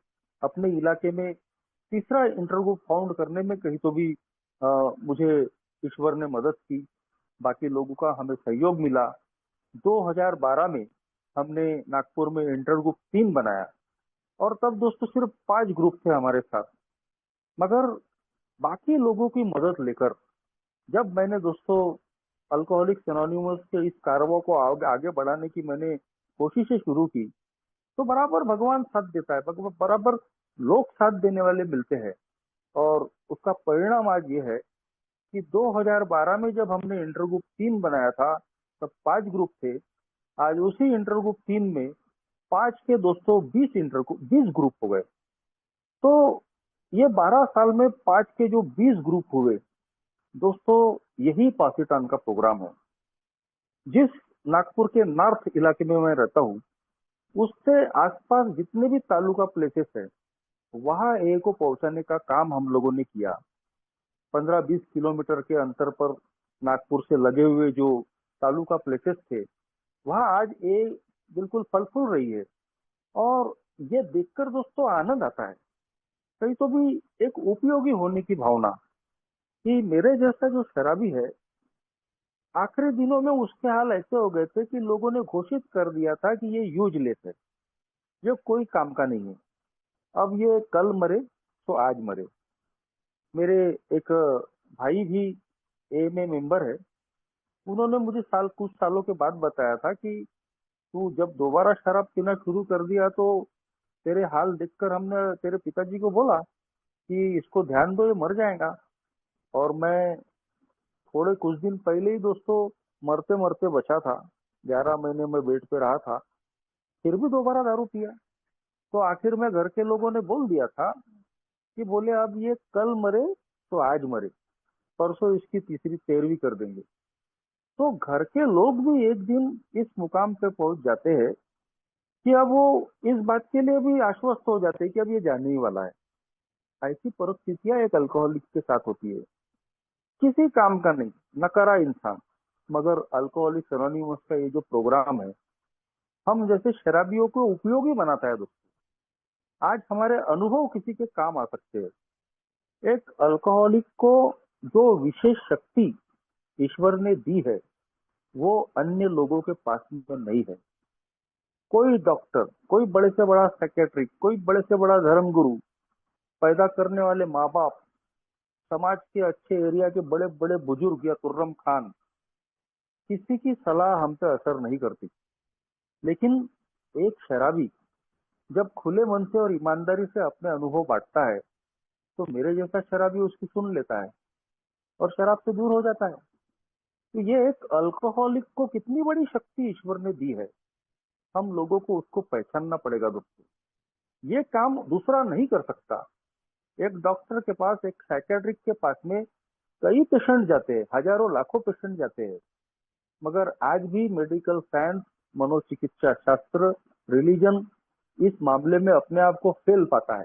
अपने इलाके में तीसरा इंटर ग्रुप फाउंड करने में कहीं तो भी मुझे ईश्वर ने मदद की, बाकी लोगों का हमें सहयोग मिला। 2012 में हमने नागपुर में इंटर ग्रुप 3 बनाया और तब दोस्तों सिर्फ 5 ग्रुप थे हमारे साथ। मगर बाकी लोगों की मदद लेकर जब मैंने दोस्तों अल्कोहलिक्स एनोनिमस के इस कार्यों को आगे बढ़ाने की मैंने कोशिशें शुरू की, तो बराबर भगवान साथ देता है, बराबर लोग साथ देने वाले मिलते हैं। और उसका परिणाम आज ये है कि 2012 में जब हमने इंटर ग्रुप 3 बनाया था तब 5 ग्रुप थे। आज उसी इंटर ग्रुप 3 में 5 के दोस्तों 20 ग्रुप हो गए। तो ये 12 साल में 5 के जो 20 ग्रुप हुए दोस्तों, यही पाकिस्तान का प्रोग्राम है। जिस नागपुर के नॉर्थ इलाके में मैं रहता हूँ उससे आसपास जितने भी तालुका प्लेसेस है वहाँ ए को पहुंचाने का काम हम लोगों ने किया। 15-20 किलोमीटर के अंतर पर नागपुर से लगे हुए जो तालुका प्लेसेस थे वहाँ आज ए बिल्कुल फल फूल रही है। और ये देखकर दोस्तों आनंद आता है, कहीं तो भी एक उपयोगी होने की भावना, कि मेरे जैसा जो शराबी है आखिरी दिनों में उसके हाल ऐसे हो गए थे कि लोगों ने घोषित कर दिया था कि ये यूजलेस है, ये कोई काम का नहीं है, अब ये कल मरे तो आज मरे। मेरे एक भाई भी ए में मेंबर है, उन्होंने मुझे कुछ सालों के बाद बताया था कि तू जब दोबारा शराब पीना शुरू कर दिया तो तेरे हाल देखकर हमने तेरे पिताजी को बोला कि इसको ध्यान दो, ये मर जाएगा। और मैं थोड़े कुछ दिन पहले ही दोस्तों मरते मरते बचा था, 11 महीने में बेड पे रहा था, फिर भी दोबारा दारू पिया। तो आखिर में घर के लोगों ने बोल दिया था कि बोले अब ये कल मरे तो आज मरे, परसों इसकी तीसरी तेरहवीं कर देंगे। तो घर के लोग भी एक दिन इस मुकाम पे पहुंच जाते हैं कि अब वो इस बात के लिए भी आश्वस्त हो जाते हैं कि अब ये जाने ही वाला है। ऐसी परिस्थितियां एक अल्कोहलिक के साथ होती है, किसी काम का नहीं, नकारा इंसान। मगर अल्कोहलिक्स एनोनिमस का ये जो प्रोग्राम है हम जैसे शराबियों को उपयोगी बनाता है दोस्तों। आज हमारे अनुभव किसी के काम आ सकते हैं। एक अल्कोहलिक को जो विशेष शक्ति ईश्वर ने दी है वो अन्य लोगों के पास में नहीं है। कोई डॉक्टर, कोई बड़े से बड़ा सेक्रेटरी, कोई बड़े से बड़ा धर्मगुरु, पैदा करने वाले माँ बाप, समाज के अच्छे एरिया के बड़े बड़े बुजुर्ग या तुर्रम खान, किसी की सलाह हम पे असर नहीं करती। लेकिन एक शराबी जब खुले मन से और ईमानदारी से अपने अनुभव बांटता है तो मेरे जैसा शराबी उसकी सुन लेता है और शराब से दूर हो जाता है। तो ये एक अल्कोहलिक को कितनी बड़ी शक्ति ईश्वर ने दी है, हम लोगों को उसको पहचानना पड़ेगा दोस्तों। ये काम दूसरा नहीं कर सकता। एक डॉक्टर के पास, एक साइकेट्रिक के पास में कई पेशेंट जाते हैं, हजारों लाखों पेशेंट जाते हैं, मगर आज भी मेडिकल साइंस, मनोचिकित्सा शास्त्र, रिलीजन इस मामले में अपने आप को फेल पाता है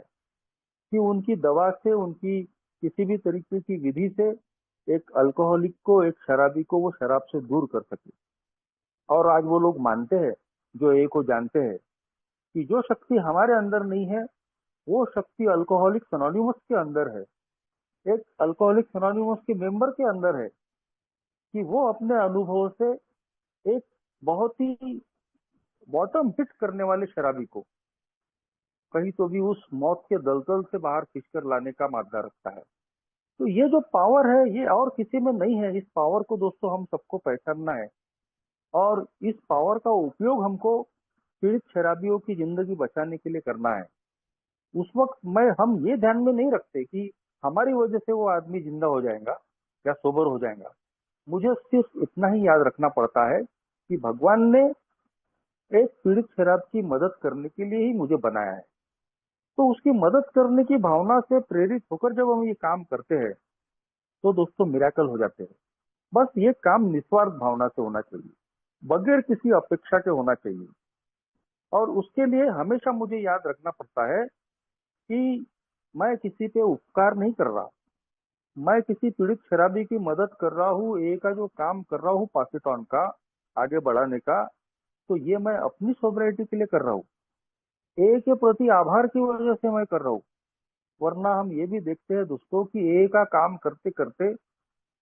कि उनकी दवा से, उनकी किसी भी तरीके की विधि से एक अल्कोहलिक को, एक शराबी को वो शराब से दूर कर सके। और आज वो लोग मानते हैं, जो ए को जानते हैं, कि जो शक्ति हमारे अंदर नहीं है वो शक्ति अल्कोहलिक्स एनोनिमस के अंदर है, एक अल्कोहलिक्स एनोनिमस के मेंबर के अंदर है, कि वो अपने अनुभव से एक बहुत ही बॉटम हिट करने वाले शराबी को कहीं तो भी उस मौत के दलदल से बाहर खींचकर लाने का मादा रखता है। तो ये जो पावर है ये और किसी में नहीं है। इस पावर को दोस्तों हम सबको पहचानना है और इस पावर का उपयोग हमको पीड़ित शराबियों की जिंदगी बचाने के लिए करना है। उस वक्त हम ये ध्यान में नहीं रखते कि हमारी वजह से वो आदमी जिंदा हो जाएगा या सोबर हो जाएगा। मुझे सिर्फ इतना ही याद रखना पड़ता है कि भगवान ने एक पीड़ित शराब की मदद करने के लिए ही मुझे बनाया है। तो उसकी मदद करने की भावना से प्रेरित होकर जब हम ये काम करते हैं तो दोस्तों मिराकल हो जाते हैं। बस ये काम निस्वार्थ भावना से होना चाहिए, बगैर किसी अपेक्षा के होना चाहिए। और उसके लिए हमेशा मुझे याद रखना पड़ता है कि मैं किसी पे उपकार नहीं कर रहा, मैं किसी पीड़ित शराबी की मदद कर रहा हूँ, ए का जो काम कर रहा हूँ पास इट ऑन का, आगे बढ़ाने का, तो ये मैं अपनी सोब्राइटी के लिए कर रहा हूँ, ए के प्रति आभार की वजह से मैं कर रहा हूँ। वरना हम ये भी देखते हैं दोस्तों कि ए का काम करते करते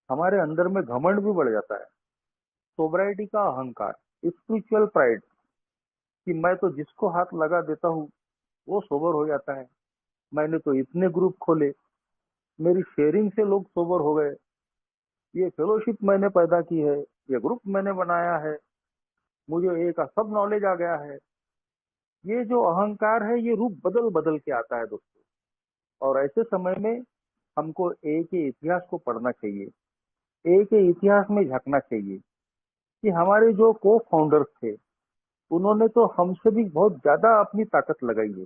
हमारे अंदर में घमंड भी बढ़ जाता है, सोब्राइटी का अहंकार, स्पिरिचुअल प्राइड, कि मैं तो जिसको हाथ लगा देता हूँ वो सोबर हो जाता है, मैंने तो इतने ग्रुप खोले, मेरी शेयरिंग से लोग सोबर हो गए, ये फेलोशिप मैंने पैदा की है, ये ग्रुप मैंने बनाया है, मुझे ए का सब नॉलेज आ गया है। ये जो अहंकार है ये रूप बदल बदल के आता है दोस्तों। और ऐसे समय में हमको ए के इतिहास को पढ़ना चाहिए, ए के इतिहास में झांकना चाहिए कि हमारे जो को फाउंडर्स थे उन्होंने तो हमसे भी बहुत ज्यादा अपनी ताकत लगाई है,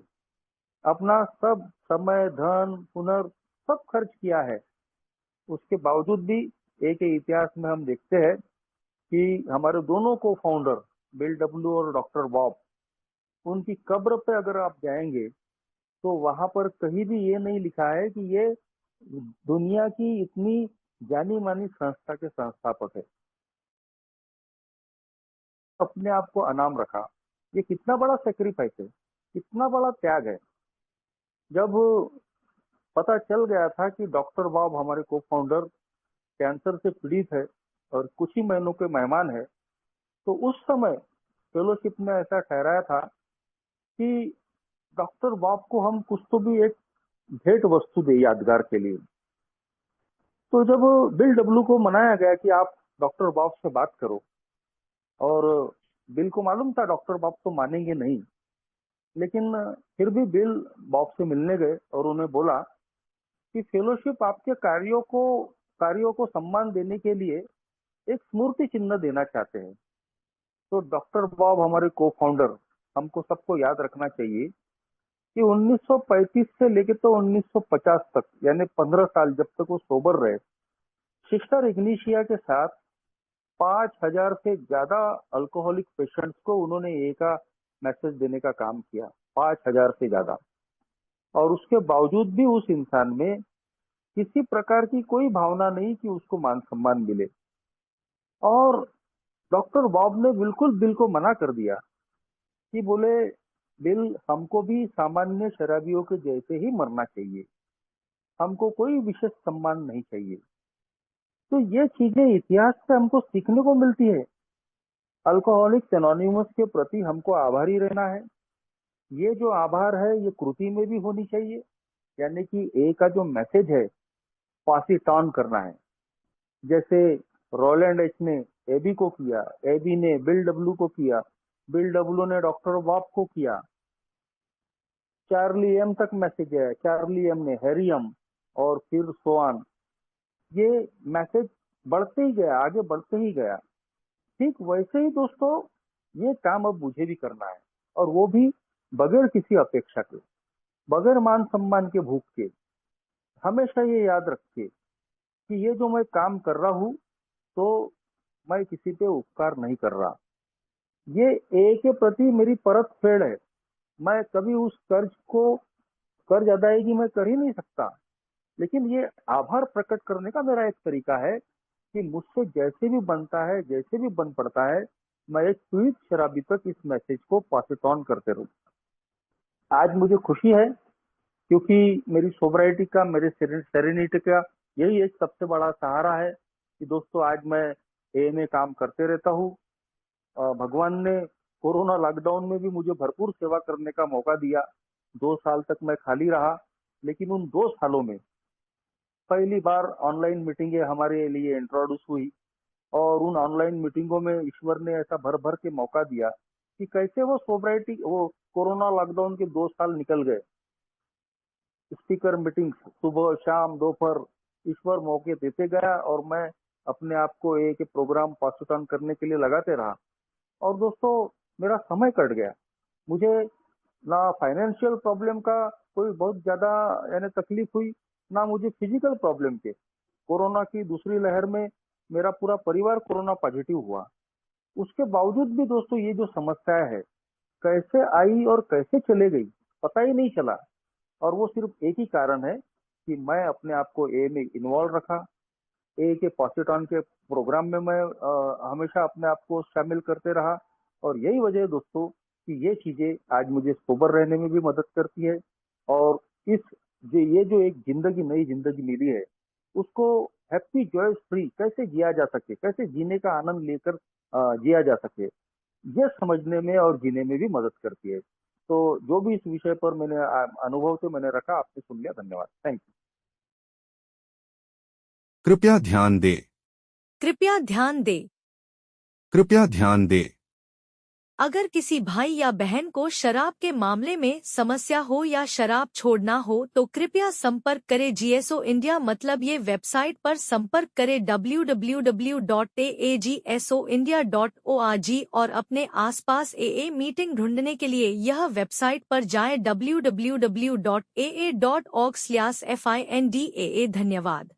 अपना सब समय धन हुनर सब खर्च किया है। उसके बावजूद भी ए के इतिहास में हम देखते हैं कि हमारे दोनों को फाउंडर बिल डब्ल्यू और डॉक्टर बॉब, उनकी कब्र पे अगर आप जाएंगे तो वहां पर कहीं भी ये नहीं लिखा है कि ये दुनिया की इतनी जानी मानी संस्था के संस्थापक है। अपने आप को अनाम रखा, ये कितना बड़ा सेक्रीफाइस है, कितना बड़ा त्याग है। जब पता चल गया था कि डॉक्टर बॉब हमारे को फाउंडर कैंसर से पीड़ित है और कुछ ही महीनों के मेहमान है, तो उस समय फेलोशिप ने ऐसा ठहराया था कि डॉक्टर बॉब को हम कुछ तो भी एक भेंट वस्तु दे यादगार के लिए। तो जब बिल डब्ल्यू को मनाया गया कि आप डॉक्टर बॉब से बात करो, और बिल को मालूम था डॉक्टर बॉब तो मानेंगे नहीं, लेकिन फिर भी बिल बॉब से मिलने गए और उन्हें बोला कि फेलोशिप आपके कार्यों को सम्मान देने के लिए एक स्मृति चिन्ह देना चाहते हैं। तो डॉक्टर बॉब हमारे को फाउंडर, हमको सबको याद रखना चाहिए कि 1935 से लेकर तो 1950 तक, यानी 15 साल जब तक वो सोबर रहे, सिस्टर इग्निशिया के साथ 5,000 से ज्यादा अल्कोहलिक पेशेंट्स को उन्होंने ए का मैसेज देने का काम किया, 5,000 से ज्यादा। और उसके बावजूद भी उस इंसान में किसी प्रकार की कोई भावना नहीं कि उसको मान सम्मान मिले। और डॉक्टर बॉब ने बिल्कुल बिल को मना कर दिया कि बोले बिल, हमको भी सामान्य शराबियों के जैसे ही मरना चाहिए, हमको कोई विशेष सम्मान नहीं चाहिए। तो ये चीजें इतिहास से हमको सीखने को मिलती है। अल्कोहलिक्स एनोनिमस के प्रति हमको आभारी रहना है। ये जो आभार है ये कृति में भी होनी चाहिए, यानी कि ए का जो मैसेज है पास इट ऑन करना है। जैसे रोलैंड एच ने एबी को किया, एबी ने बिल डब्ल्यू को किया, बिल डब्ल्यू ने डॉक्टर बॉब को किया, चार्ली एम तक मैसेज है, चार्ली एम ने हैरी एम, और फिर सोआन। ये मैसेज बढ़ते ही गया, आगे बढ़ते ही गया। ठीक वैसे ही दोस्तों ये काम अब मुझे भी करना है, और वो भी बगैर किसी अपेक्षा के, बगैर मान सम्मान के भूख के। हमेशा ये याद रखिए कि ये जो मैं काम कर रहा हूँ तो मैं किसी पे उपकार नहीं कर रहा, ये ए के प्रति मेरी परत फेड़ है। मैं कभी उस कर्ज अदायगी में कर ही नहीं सकता, लेकिन ये आभार प्रकट करने का मेरा एक तरीका है कि मुझसे जैसे भी बनता है, जैसे भी बन पड़ता है, मैं एक पीड़ित शराबी तक इस मैसेज को पास इट ऑन करते रहूं। आज मुझे खुशी है क्योंकि मेरी सोबराइटी का, मेरे सेरेनिटी का यही एक सबसे बड़ा सहारा है कि दोस्तों आज मैं ए में काम करते रहता हूँ। भगवान ने कोरोना लॉकडाउन में भी मुझे भरपूर सेवा करने का मौका दिया। 2 साल तक मैं खाली रहा, लेकिन उन 2 सालों में पहली बार ऑनलाइन मीटिंगें हमारे लिए इंट्रोड्यूस हुई, और उन ऑनलाइन मीटिंगों में ईश्वर ने ऐसा भर भर के मौका दिया कि कैसे वो कोरोना लॉकडाउन के 2 साल निकल गए। स्पीकर मीटिंग्स सुबह शाम दोपहर, ईश्वर मौके देते गया और मैं अपने आप को एक प्रोग्राम पास ऑन करने के लिए लगाते रहा। और दोस्तों मेरा समय कट गया, मुझे ना फाइनेंशियल प्रॉब्लम का कोई बहुत ज्यादा यानी तकलीफ हुई, ना मुझे फिजिकल प्रॉब्लम के। कोरोना की दूसरी लहर में मेरा पूरा परिवार कोरोना पॉजिटिव हुआ। उसके बावजूद भी दोस्तों ये जो समस्या है, कैसे आई और कैसे चले गई पता ही नहीं चला। और वो सिर्फ एक ही कारण है कि मैं अपने आप को ए में इन्वॉल्व रखा। ए के पॉसिटॉन के प्रोग्राम में मैं हमेशा अपने आप को शामिल करते रहा। और यही वजह है दोस्तों कि ये चीजें आज मुझे सोबर रहने में भी मदद करती है। और इस ये जो एक जिंदगी, नई जिंदगी मिली है, उसको हैप्पी जॉय फ्री कैसे जिया जा सके, कैसे जीने का आनंद लेकर जिया जा सके, ये समझने में और जीने में भी मदद करती है। तो जो भी इस विषय पर मैंने अनुभव से मैंने रखा, आपने सुन लिया। धन्यवाद। Thank you. कृपया ध्यान दें। कृपया ध्यान दें। कृपया ध्यान दें। अगर किसी भाई या बहन को शराब के मामले में समस्या हो या शराब छोड़ना हो तो कृपया संपर्क करें जीएसओ इंडिया, मतलब ये वेबसाइट पर संपर्क करें www.aagsoindia.org और अपने आसपास एए मीटिंग ढूंढने के लिए यह वेबसाइट पर जाएं www.aa.org/findaa। धन्यवाद।